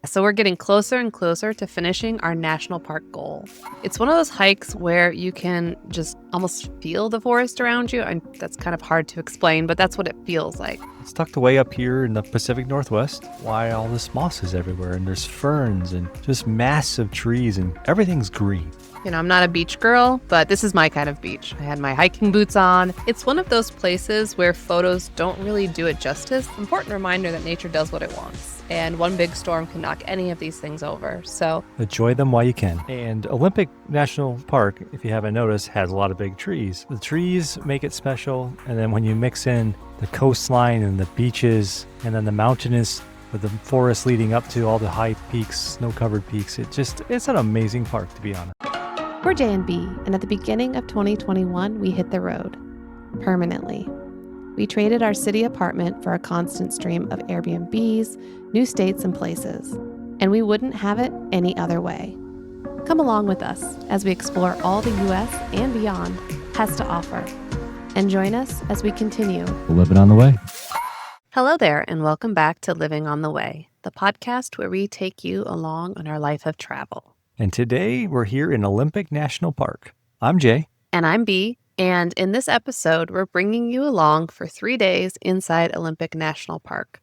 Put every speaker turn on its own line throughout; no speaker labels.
So we're getting closer and closer to finishing our national park goal. It's one of those hikes where you can just almost feel the forest around you. And that's kind of hard to explain, but that's what it feels like.
It's tucked away up here in the Pacific Northwest. Why all this moss is everywhere, and there's ferns and just massive trees, and everything's green.
You know, I'm not a beach girl, but this is my kind of beach. I had my hiking boots on. It's one of those places where photos don't really do it justice. Important reminder that nature does what it wants. And one big storm can knock any of these things over. So
enjoy them while you can. And Olympic National Park, if you haven't noticed, has a lot of big trees. The trees make it special. And then when you mix in the coastline and the beaches and then the mountainous with the forest leading up to all the high peaks, snow-covered peaks, it's an amazing park, to be honest.
We're Jay and Bea, and at the beginning of 2021, we hit the road. Permanently. We traded our city apartment for a constant stream of Airbnbs, new states, and places. And we wouldn't have it any other way. Come along with us as we explore all the U.S. and beyond has to offer. And join us as we continue
Living on the way.
Hello there, and welcome back to Living on the Way, the podcast where we take you along on our life of travel.
And today we're here in Olympic National Park. I'm Jay.
And I'm Bea. And in this episode, we're bringing you along for 3 days inside Olympic National Park.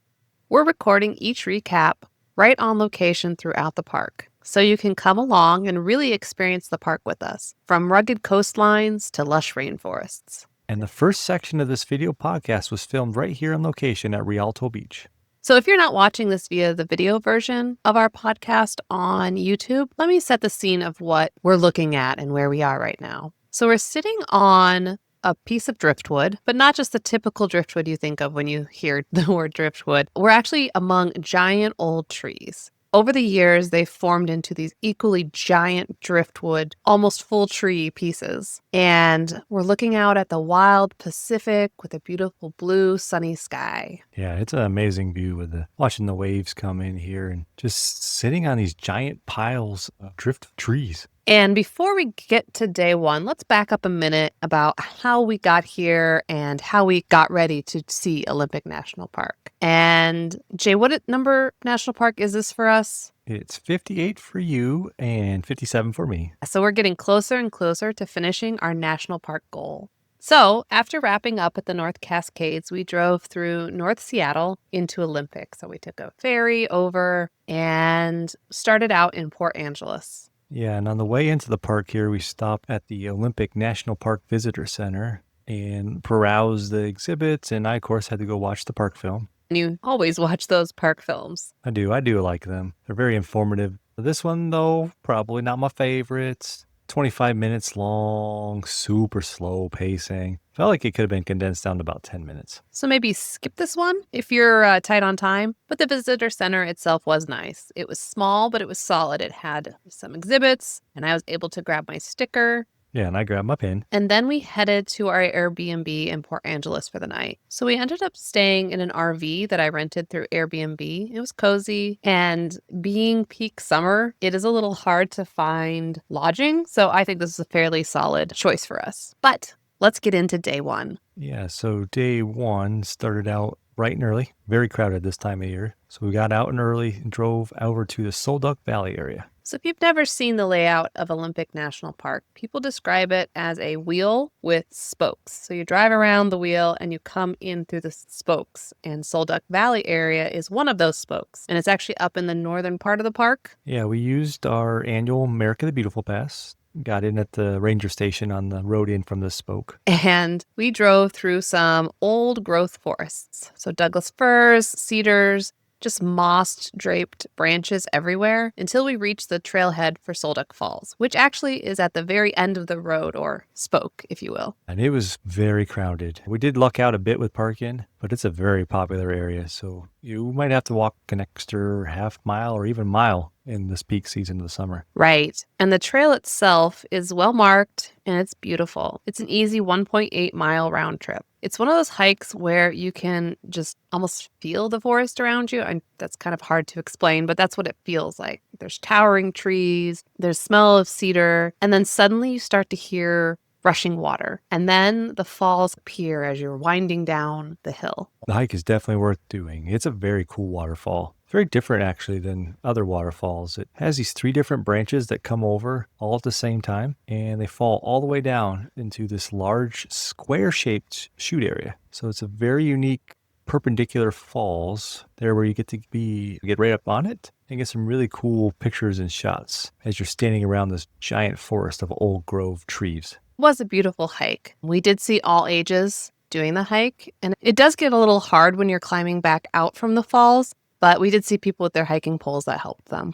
We're recording each recap right on location throughout the park, so you can come along and really experience the park with us, from rugged coastlines to lush rainforests.
And the first section of this video podcast was filmed right here on location at Rialto Beach.
So if you're not watching this via the video version of our podcast on YouTube, let me set the scene of what we're looking at and where we are right now. So we're sitting on a piece of driftwood, but not just the typical driftwood you think of when you hear the word driftwood. We're actually among giant old trees. Over the years, they've formed into these equally giant driftwood, almost full tree pieces. And we're looking out at the wild Pacific with a beautiful blue, sunny sky.
Yeah, it's an amazing view with watching the waves come in here and just sitting on these giant piles of drift trees.
And before we get to day one, let's back up a minute about how we got here and how we got ready to see Olympic National Park. And Jay, what number national park is this for us?
It's 58 for you and 57 for me.
So we're getting closer and closer to finishing our national park goal. So after wrapping up at the North Cascades, we drove through North Seattle into Olympic. So we took a ferry over and started out in Port Angeles.
Yeah, and on the way into the park here, we stopped at the Olympic National Park Visitor Center and perused the exhibits, and I, of course, had to go watch the park film.
You always watch those park films.
I do like them. They're very informative. This one, though, probably not my favorite. 25 minutes long, super slow pacing. Felt like it could have been condensed down to about 10 minutes.
So maybe skip this one if you're tight on time. But the visitor center itself was nice. It was small, but it was solid. It had some exhibits, and I was able to grab my sticker.
Yeah, and I grabbed my pin.
And then we headed to our Airbnb in Port Angeles for the night. So we ended up staying in an RV that I rented through Airbnb. It was cozy, and being peak summer, it is a little hard to find lodging. So I think this is a fairly solid choice for us. But let's get into day one.
Yeah, so day one started out bright and early, very crowded this time of year. So we got out and early and drove over to the Solduck Valley area.
So if you've never seen the layout of Olympic National Park, people describe it as a wheel with spokes. So you drive around the wheel and you come in through the spokes. And Solduck Valley area is one of those spokes. And it's actually up in the northern part of the park.
Yeah, we used our annual America the Beautiful Pass. Got in at the ranger station on the road in from the spoke.
And we drove through some old growth forests. So Douglas firs, cedars, just moss-draped branches everywhere until we reached the trailhead for Solduck Falls, which actually is at the very end of the road, or spoke, if you will.
And it was very crowded. We did luck out a bit with parking, but it's a very popular area, so you might have to walk an extra half mile or even mile in this peak season of the summer.
Right. And the trail itself is well marked and it's beautiful. It's an easy 1.8 mile round trip. It's one of those hikes where you can just almost feel the forest around you. And that's kind of hard to explain, but that's what it feels like. There's towering trees, there's smell of cedar, and then suddenly you start to hear rushing water. And then the falls appear as you're winding down the hill.
The hike is definitely worth doing. It's a very cool waterfall. very different actually than other waterfalls. It has these 3 different branches that come over all at the same time, and they fall all the way down into this large square-shaped chute area. So it's a very unique perpendicular falls there where you get right up on it and get some really cool pictures and shots as you're standing around this giant forest of old grove trees.
It was a beautiful hike. We did see all ages doing the hike, and it does get a little hard when you're climbing back out from the falls, but we did see people with their hiking poles that helped them.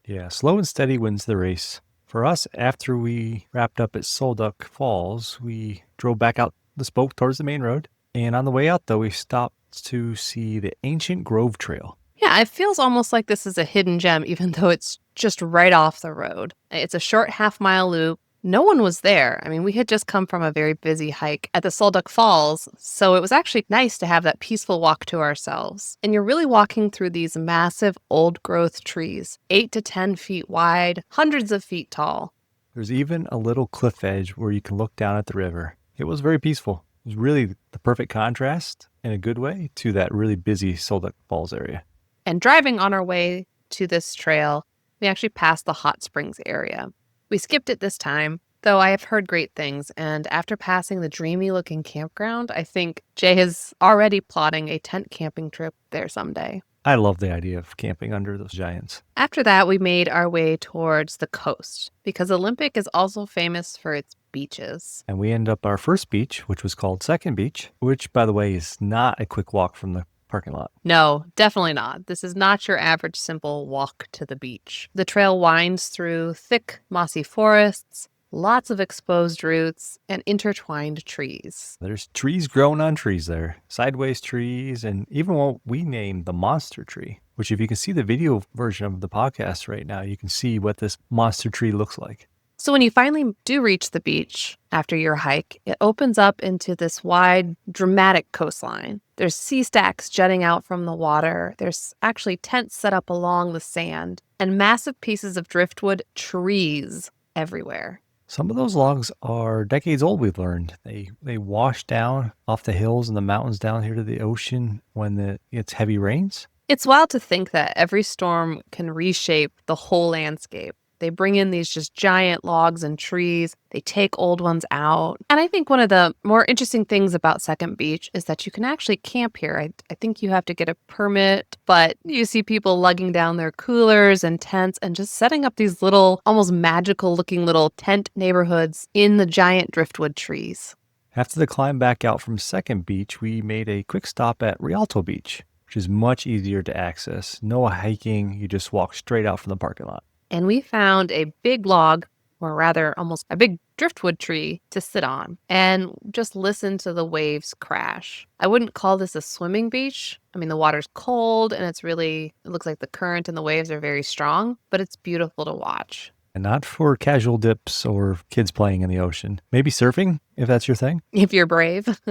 Yeah, slow and steady wins the race. For us, after we wrapped up at Solduck Falls, we drove back out the spoke towards the main road. And on the way out, though, we stopped to see the ancient Grove Trail.
Yeah, it feels almost like this is a hidden gem, even though it's just right off the road. It's a short half-mile loop. No one was there. I mean, we had just come from a very busy hike at the Solduck Falls, so it was actually nice to have that peaceful walk to ourselves. And you're really walking through these massive old-growth trees, 8 to 10 feet wide, hundreds of feet tall.
There's even a little cliff edge where you can look down at the river. It was very peaceful. It was really the perfect contrast, in a good way, to that really busy Solduck Falls area.
And driving on our way to this trail, we actually passed the hot springs area. We skipped it this time, though I have heard great things, and after passing the dreamy-looking campground, I think Jay is already plotting a tent camping trip there someday.
I love the idea of camping under those giants.
After that, we made our way towards the coast, because Olympic is also famous for its beaches.
And we ended up our first beach, which was called Second Beach, which, by the way, is not a quick walk from the parking lot.
No, definitely not. This is not your average simple walk to the beach. The trail winds through thick, mossy forests, lots of exposed roots, and intertwined trees.
There's trees growing on trees there, sideways trees, and even what we named the monster tree, which if you can see the video version of the podcast right now, you can see what this monster tree looks like.
So when you finally do reach the beach after your hike, it opens up into this wide, dramatic coastline. There's sea stacks jutting out from the water. There's actually tents set up along the sand and massive pieces of driftwood trees everywhere.
Some of those logs are decades old, we've learned. They wash down off the hills and the mountains down here to the ocean when it's heavy rains.
It's wild to think that every storm can reshape the whole landscape. They bring in these just giant logs and trees. They take old ones out. And I think one of the more interesting things about Second Beach is that you can actually camp here. I think you have to get a permit, but you see people lugging down their coolers and tents and just setting up these little, almost magical looking little tent neighborhoods in the giant driftwood trees.
After the climb back out from Second Beach, we made a quick stop at Rialto Beach, which is much easier to access. No hiking, you just walk straight out from the parking lot.
And we found a big log, or rather almost a big driftwood tree to sit on and just listen to the waves crash. I wouldn't call this a swimming beach. I mean, the water's cold and it looks like the current and the waves are very strong, but it's beautiful to watch.
And not for casual dips or kids playing in the ocean. Maybe surfing, if that's your thing.
If you're brave.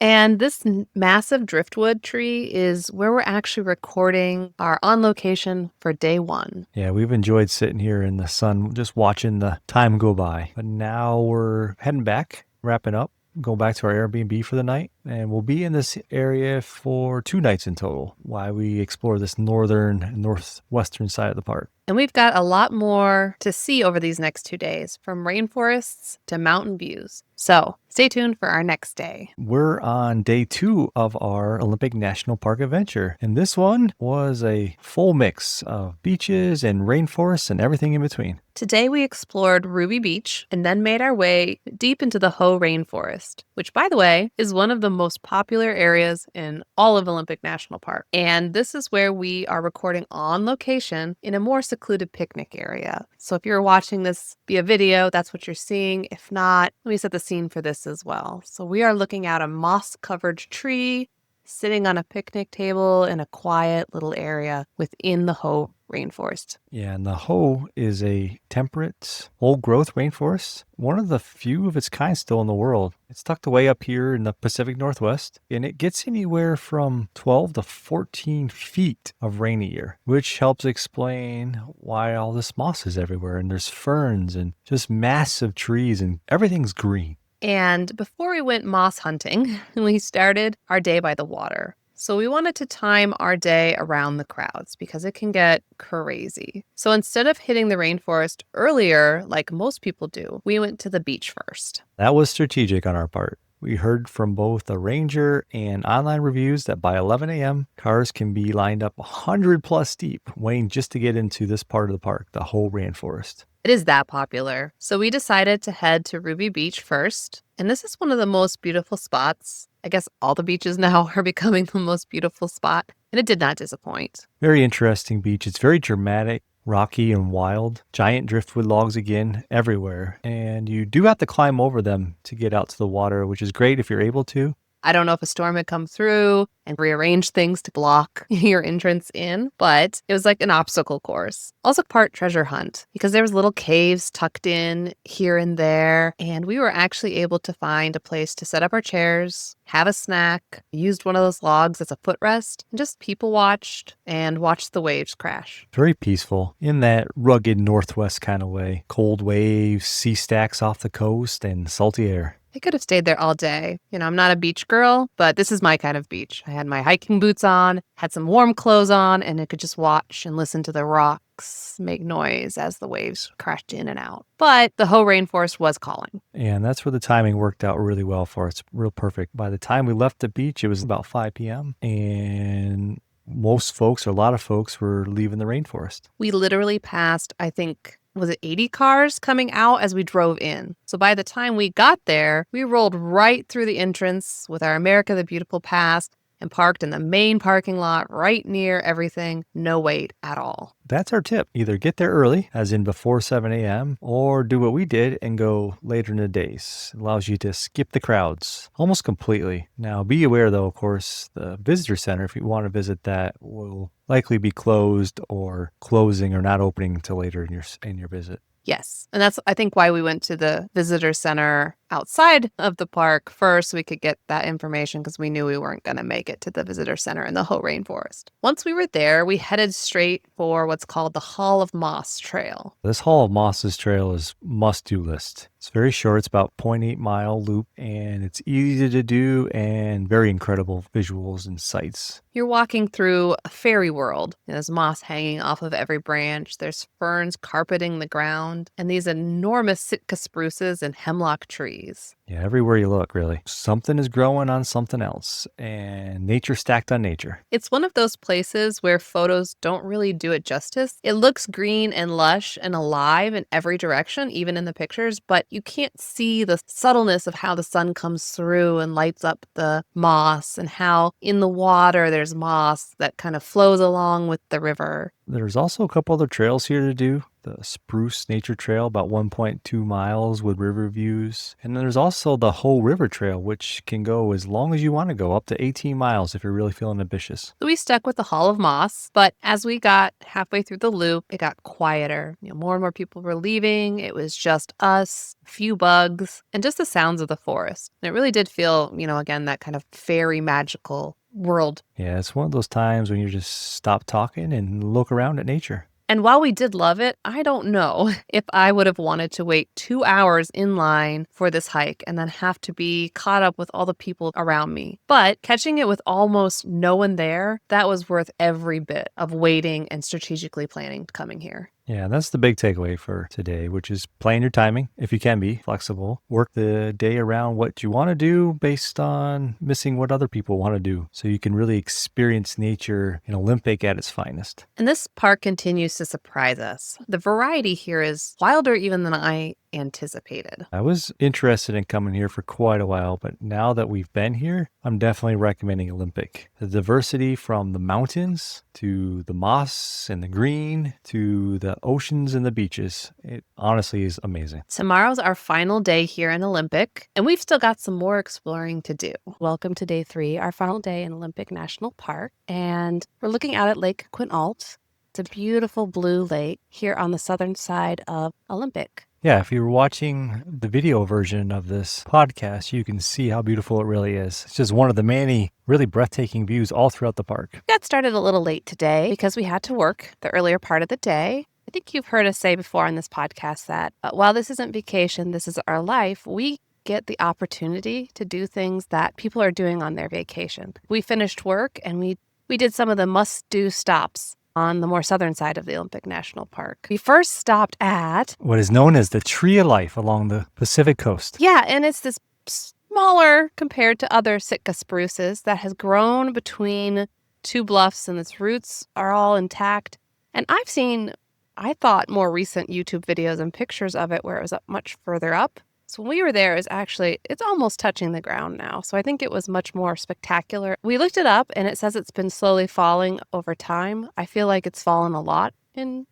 And this massive driftwood tree is where we're actually recording our on location for day one.
Yeah, we've enjoyed sitting here in the sun, just watching the time go by. But now we're heading back, wrapping up, go back to our Airbnb for the night. And we'll be in this area for 2 nights in total while we explore this northwestern side of the park.
And we've got a lot more to see over these next 2 days, from rainforests to mountain views. So stay tuned for our next day.
We're on day 2 of our Olympic National Park adventure. And this one was a full mix of beaches and rainforests and everything in between.
Today we explored Ruby Beach and then made our way deep into the Hoh Rainforest, which, by the way, is one of the most popular areas in all of Olympic National Park. And this is where we are recording on location in a more secluded picnic area. So if you're watching this via video, that's what you're seeing. If not, let me set the scene for this as well. So we are looking at a moss-covered tree sitting on a picnic table in a quiet little area within the Hoh Rainforest.
Yeah, and the Hoh is a temperate, old-growth rainforest, one of the few of its kind still in the world. It's tucked away up here in the Pacific Northwest, and it gets anywhere from 12 to 14 feet of rain a year, which helps explain why all this moss is everywhere, and there's ferns and just massive trees, and everything's green.
And before we went moss hunting, we started our day by the water. So we wanted to time our day around the crowds because it can get crazy. So instead of hitting the rainforest earlier, like most people do, we went to the beach first.
That was strategic on our part. We heard from both the ranger and online reviews that by 11 a.m., cars can be lined up 100 plus deep, waiting just to get into this part of the park, the whole rainforest.
It is that popular. So we decided to head to Ruby Beach first. And this is one of the most beautiful spots. I guess all the beaches now are becoming the most beautiful spot. And it did not disappoint.
Very interesting beach. It's very dramatic, rocky, and wild. Giant driftwood logs again everywhere. And you do have to climb over them to get out to the water, which is great if you're able to.
I don't know if a storm had come through and rearranged things to block your entrance in, but it was like an obstacle course. Also part treasure hunt because there was little caves tucked in here and there. And we were actually able to find a place to set up our chairs, have a snack, used one of those logs as a footrest, and just people watched and watched the waves crash.
Very peaceful in that rugged northwest kind of way. Cold waves, sea stacks off the coast, and salty air.
I could have stayed there all day. I'm not a beach girl, but this is my kind of beach. I had my hiking boots on, had some warm clothes on, and I could just watch and listen to the rocks make noise as the waves crashed in and out. But the whole rainforest was calling.
And that's where the timing worked out really well for us. Real perfect. By the time we left the beach, it was about 5 p.m. And most folks, or a lot of folks, were leaving the rainforest.
We literally passed, I think, was it 80 cars coming out as we drove in? So by the time we got there, we rolled right through the entrance with our America the Beautiful pass and parked in the main parking lot right near everything. No wait at all.
That's our tip. Either get there early, as in before 7 a.m., or do what we did and go later in the days. It allows you to skip the crowds almost completely. Now, be aware, though, of course, the visitor center, if you want to visit that, will likely be closed or closing or not opening until later in your visit.
Yes. And that's, I think, why we went to the visitor center outside of the park first so we could get that information because we knew we weren't going to make it to the visitor center in the whole rainforest. Once we were there, we headed straight for what's called the Hall of Moss Trail.
This Hall of Mosses trail is must-do list. It's very short. It's about 0.8 mile loop, and it's easy to do and very incredible visuals and sights.
You're walking through a fairy world. There's moss hanging off of every branch. There's ferns carpeting the ground, and these enormous Sitka spruces and hemlock trees.
Yeah, everywhere you look, really. Something is growing on something else, and nature stacked on nature.
It's one of those places where photos don't really do it justice. It looks green and lush and alive in every direction, even in the pictures, but you can't see the subtleness of how the sun comes through and lights up the moss and how in the water there's moss that kind of flows along with the river.
There's also a couple other trails here to do. The Spruce Nature Trail, about 1.2 miles with river views. And then there's also the Whole River Trail, which can go as long as you want to go, up to 18 miles if you're really feeling ambitious.
So we stuck with the Hall of Moss, but as we got halfway through the loop, it got quieter. More and more people were leaving. It was just us, a few bugs, and just the sounds of the forest. And it really did feel, again, that kind of fairy magical world.
Yeah, it's one of those times when you just stop talking and look around at nature.
And while we did love it, I don't know if I would have wanted to wait 2 hours in line for this hike and then have to be caught up with all the people around me. But catching it with almost no one there, that was worth every bit of waiting and strategically planning coming here.
Yeah, that's the big takeaway for today, which is plan your timing if you can be flexible. Work the day around what you want to do based on missing what other people want to do so you can really experience nature in Olympic at its finest.
And this park continues to surprise us. The variety here is wilder even than I anticipated.
I was interested in coming here for quite a while, but now that we've been here, I'm definitely recommending Olympic. The diversity from the mountains to the moss and the green to the oceans and the beaches, it honestly is amazing.
Tomorrow's our final day here in Olympic, and we've still got some more exploring to do. Welcome to day 3, our final day in Olympic National Park, and we're looking out at Lake Quinault. It's a beautiful blue lake here on the southern side of Olympic.
Yeah, if you're watching the video version of this podcast, you can see how beautiful it really is. It's just one of the many really breathtaking views all throughout the park.
We got started a little late today because we had to work the earlier part of the day. I think you've heard us say before on this podcast that while this isn't vacation, this is our life. We get the opportunity to do things that people are doing on their vacation. We finished work and we did some of the must-do stops on the more southern side of the Olympic National Park. We first stopped at
what is known as the Tree of Life along the Pacific coast.
Yeah, and it's this smaller compared to other Sitka spruces that has grown between two bluffs, and its roots are all intact. And I've seen, I thought, more recent YouTube videos and pictures of it where it was up much further up. So when we were there, it's almost touching the ground now. So I think it was much more spectacular. We looked it up and it says it's been slowly falling over time. I feel like it's fallen a lot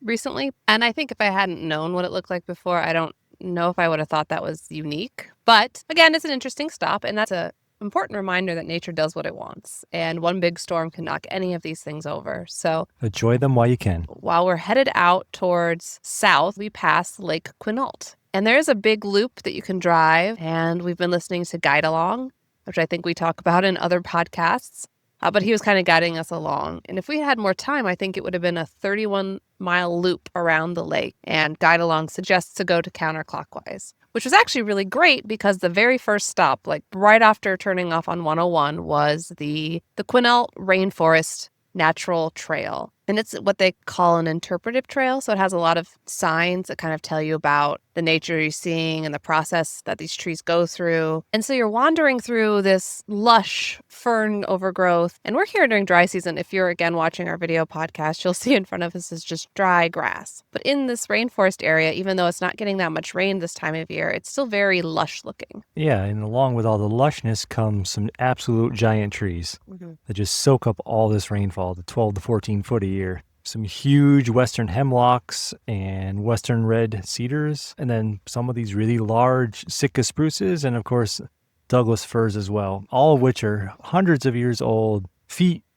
recently. And I think if I hadn't known what it looked like before, I don't know if I would have thought that was unique. But again, it's an interesting stop, and that's an important reminder that nature does what it wants. And one big storm can knock any of these things over. So
enjoy them while you can.
While we're headed out towards south, we pass Lake Quinault. And there's a big loop that you can drive, and we've been listening to Guide Along, which I think we talk about in other podcasts. But he was kind of guiding us along. And if we had more time, I think it would have been a 31-mile loop around the lake. And Guide Along suggests to go to counterclockwise, which was actually really great because the very first stop, like right after turning off on 101, was the Quinault Rainforest Natural Trail. And it's what they call an interpretive trail. So it has a lot of signs that kind of tell you about the nature you're seeing and the process that these trees go through. And so you're wandering through this lush fern overgrowth. And we're here during dry season. If you're, again, watching our video podcast, you'll see in front of us is just dry grass. But in this rainforest area, even though it's not getting that much rain this time of year, it's still very lush looking.
Yeah, and along with all the lushness comes some absolute giant trees that just soak up all this rainfall, the 12 to 14 foot a year. Some huge western hemlocks and western red cedars, and then some of these really large Sitka spruces, and of course Douglas firs as well, all of which are hundreds of years old,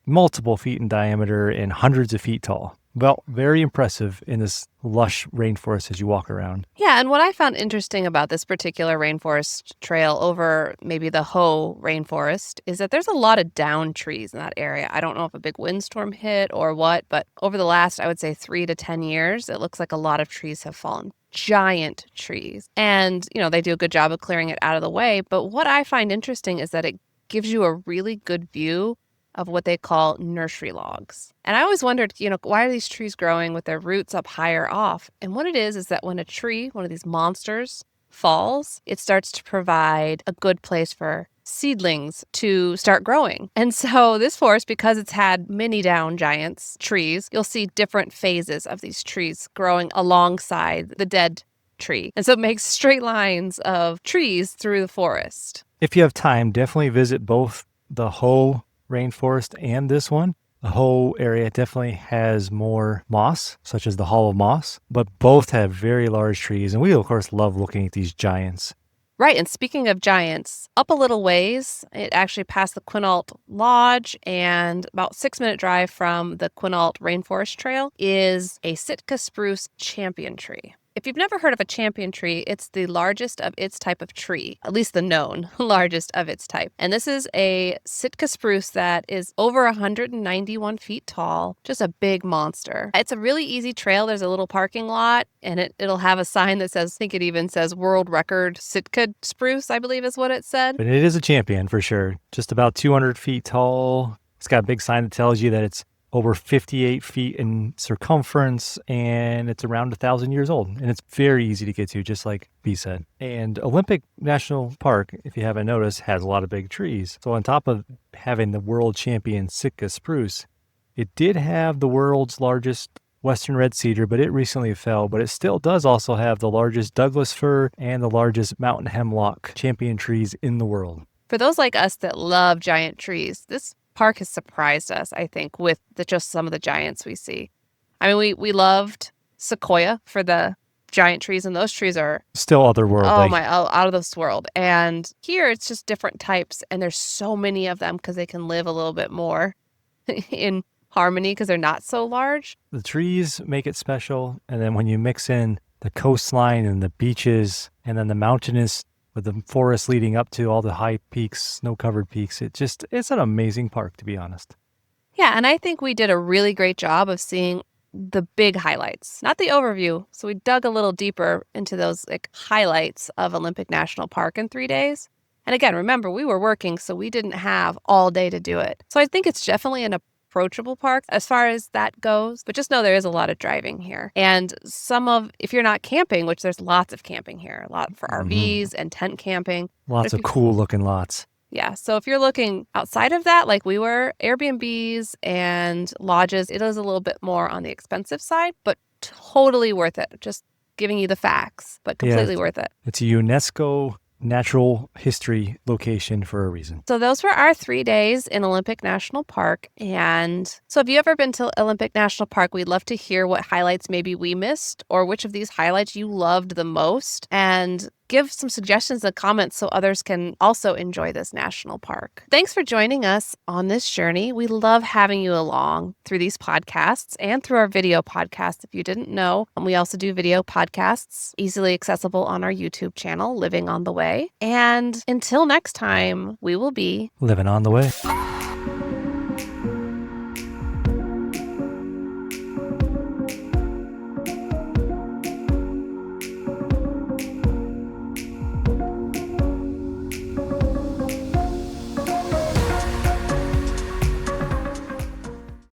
multiple feet in diameter and hundreds of feet tall. Well, very impressive in this lush rainforest as you walk around.
Yeah, and what I found interesting about this particular rainforest trail over maybe the Hoh rainforest is that there's a lot of down trees in that area. I don't know if a big windstorm hit or what, but over the last, I would say 3 to 10 years, it looks like a lot of trees have fallen. Giant trees. And, they do a good job of clearing it out of the way. But what I find interesting is that it gives you a really good view of what they call nursery logs. And I always wondered, why are these trees growing with their roots up higher off? And what it is that when a tree, one of these monsters, falls, it starts to provide a good place for seedlings to start growing. And so this forest, because it's had many down giants, trees, you'll see different phases of these trees growing alongside the dead tree. And so it makes straight lines of trees through the forest.
If you have time, definitely visit both the Hoh rainforest and this one. The Hoh area definitely has more moss, such as the hollow moss, but both have very large trees, and we of course love looking at these giants.
Right, and speaking of giants, up a little ways, it actually passed the Quinault Lodge, and about 6-minute drive from the Quinault Rainforest Trail is a Sitka spruce champion tree. If you've never heard of a champion tree, it's the largest of its type of tree, at least the known largest of its type. And this is a Sitka spruce that is over 191 feet tall, just a big monster. It's a really easy trail. There's a little parking lot, and it'll have a sign that says, I think it even says World Record Sitka Spruce, I believe is what it said.
But it is a champion for sure. Just about 200 feet tall. It's got a big sign that tells you that it's over 58 feet in circumference, and it's around 1,000 years old. And it's very easy to get to, just like Bea said. And Olympic National Park, if you haven't noticed, has a lot of big trees. So on top of having the world champion Sitka spruce, it did have the world's largest western red cedar, but it recently fell. But it still does also have the largest Douglas fir and the largest mountain hemlock champion trees in the world.
For those like us that love giant trees, this park has surprised us, I think, with just some of the giants we see. I mean, we loved Sequoia for the giant trees, and those trees are
still otherworldly.
Out of this world. And here it's just different types, and there's so many of them because they can live a little bit more in harmony because they're not so large.
The trees make it special, and then when you mix in the coastline and the beaches and then the mountainous with the forest leading up to all the high peaks, snow-covered peaks, it's an amazing park, to be honest.
Yeah, and I think we did a really great job of seeing the big highlights, not the overview. So we dug a little deeper into those highlights of Olympic National Park in 3 days. And again, remember, we were working, so we didn't have all day to do it. So I think it's definitely an approachable park as far as that goes, but just know there is a lot of driving here. And if you're not camping, which there's lots of camping here, a lot for RVs and tent camping.
Lots of cool looking lots.
Yeah. So if you're looking outside of that, like we were, Airbnbs and lodges, it is a little bit more on the expensive side, but totally worth it. Just giving you the facts, but completely worth it.
It's a UNESCO natural history location for a reason.
So those were our 3 days in Olympic National Park. And so have you ever been to Olympic National Park? We'd love to hear what highlights maybe we missed or which of these highlights you loved the most. And give some suggestions and comments so others can also enjoy this national park. Thanks for joining us on this journey. We love having you along through these podcasts and through our video podcasts. If you didn't know, we also do video podcasts easily accessible on our YouTube channel, Living on the Way. And until next time, we will be
living on the way.